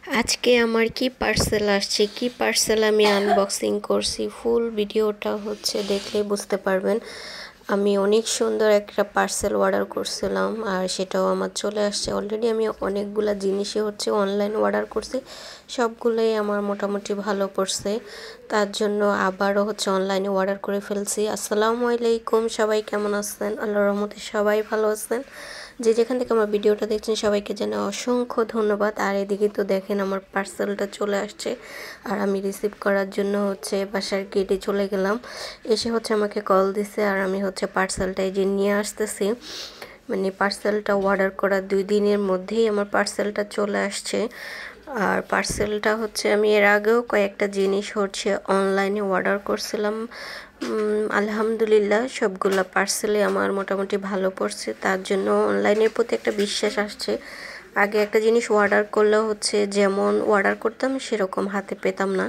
আজকে আমার কি পার্সেল আসছে, কি পার্সেল আমি আনবক্সিং করছি, ফুল ভিডিওটা দেখলে বুঝতে পারবেন। আমি অনেক সুন্দর একটা পার্সেল অর্ডার করছিলাম আর সেটাও আমার চলে আসছে। অলরেডি আমি অনেকগুলা জিনিসই অনলাইন অর্ডার করছি, সবগুলোই আমার মোটামুটি ভালো পড়ছে। তার জন্য আবারও অনলাইনে অর্ডার করে ফেলছি। আসসালামু আলাইকুম, সবাই কেমন আছেন? আল্লাহর রহমতে সবাই ভালো আছেন। যে যেখান থেকে আমার ভিডিওটা দেখছেন সবাইকে জানাই অসংখ্য ধন্যবাদ। আর এদিকে তো দেখেন আমার পার্সেলটা চলে আসছে আর আমি রিসিভ করার জন্য বাসার গেটে চলে গেলাম। এসে আমাকে কল দিছে আর আমি পার্সেলটা এই যে নিয়ে আসতেছি। মানে পার্সেলটা অর্ডার করার 2 দিনের মধ্যেই আমার পার্সেলটা চলে আসছে। আর পার্সেলটা আমি এর আগেও কয়েকটা জিনিস অনলাইনে অর্ডার করছিলাম। আলহামদুলিল্লাহ সবগুলা পার্সেলে আমার মোটামুটি ভালো পড়ছে, তার জন্য অনলাইনের প্রতি একটা বিশ্বাস আসছে। আগে একটা জিনিস অর্ডার করলে যেমন অর্ডার করতাম সেরকম হাতে পেতাম না।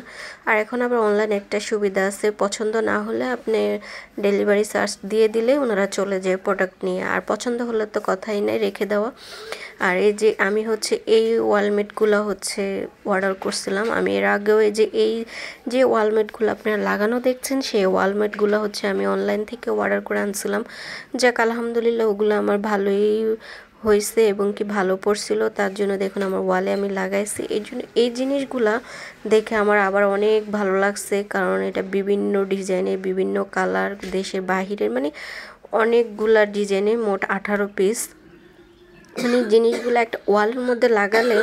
আর এখন আবার অনলাইনে একটা সুবিধা আছে, পছন্দ না হলে আপনি ডেলিভারি চার্জ দিয়ে দিলে ওনারা চলে যায় প্রোডাক্ট নিয়ে, আর পছন্দ হলে তো কথাই নাই, রেখে দেওয়া। আর এই যে আমি এই ওয়ালমেটগুলো অর্ডার করছিলাম। আমি এর আগেও এই যে ওয়ালমেটগুলো আপনারা লাগানো দেখছেন, সেই ওয়ালমেটগুলো আমি অনলাইন থেকে অর্ডার করে আনছিলাম। যাক আলহামদুলিল্লাহ ওগুলো আমার ভালোই হয়েছে এবং কি ভালো পড়ছিল, তার জন্য দেখুন আমার ওয়ালে আমি লাগাইছি। এই জন্য এই জিনিসগুলা দেখে আমার আবার অনেক ভালো লাগছে, কারণ এটা বিভিন্ন ডিজাইনে, বিভিন্ন কালার, দেশের বাহিরের, মানে অনেকগুলা ডিজাইনে, মোট 18 পিস। মানে জিনিসগুলো একটা ওয়ালের মধ্যে লাগালে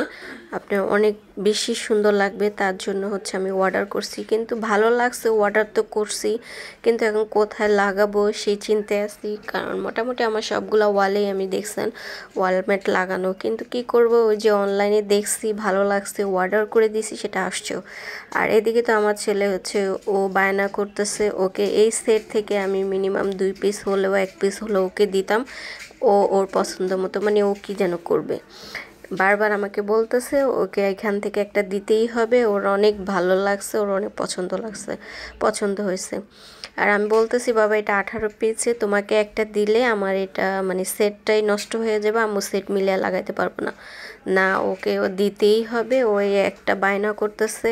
আপনার অনেক বেশি সুন্দর লাগবে, তার জন্য আমি অর্ডার করছি। কিন্তু ভালো লাগছে, অর্ডার তো করছি, কিন্তু এখন কোথায় লাগাবো সেই চিন্তায় আছি। কারণ মোটামুটি আমার সবগুলা ওয়ালেই আমি দেখছেন ওয়ালমেট লাগানো, কিন্তু কি করব, ওই যে অনলাইনে দেখছি ভালো লাগছে, অর্ডার করে দিছি, সেটা আসছেও। আর এদিকে তো আমার ছেলে ও বায়না করতেছে, ওকে এই সেট থেকে আমি মিনিমাম 2 পিস হলেও 1 পিস হলেও ওকে দিতাম, ওর পছন্দ মতো, মানে ও কি যেন করবে, বারবার আমাকে বলতেছে ওকে এখান থেকে একটা দিতেই হবে, ওর অনেক ভালো লাগছে, ওর অনেক পছন্দ হয়েছে। আর আমি বলতেছি বাবা এটা 18 পিসে, তোমাকে একটা দিলে আমার এটা মানে সেটটাই নষ্ট হয়ে যাবে, আমি সেট মিলিয়ে লাগাইতে পারবো না। না, ওকে ও দিতেই হবে, ওই একটা বায়না করতেছে।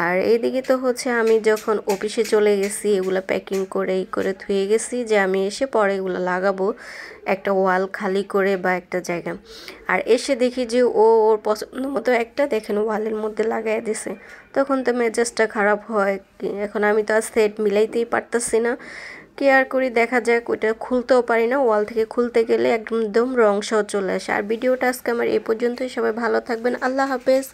আর এইদিকে তো আমি যখন অফিসে চলে গেছি, এগুলো প্যাকিং করে ধুয়ে গেছি, যে আমি এসে পরে এগুলো লাগাবো একটা ওয়াল খালি করে বা একটা জায়গা। আর এসে দেখি যে ওর পছন্দ মতো একটা দেখেন ওয়ালের মধ্যে লাগাই দিছে, তখন তো মেজাজটা খারাপ হয়। এখন আমি তো আর সেট মিলাইতেই পারতেছি না, কি আর করি, দেখা যাক। ওইটা খুলতেও পারি না, ওয়াল থেকে খুলতে গেলে একদম রং সহ চলে আসে। আর ভিডিওটা আজকে আমার এই পর্যন্তই, সবাই ভালো থাকবেন, আল্লাহ হাফেজ।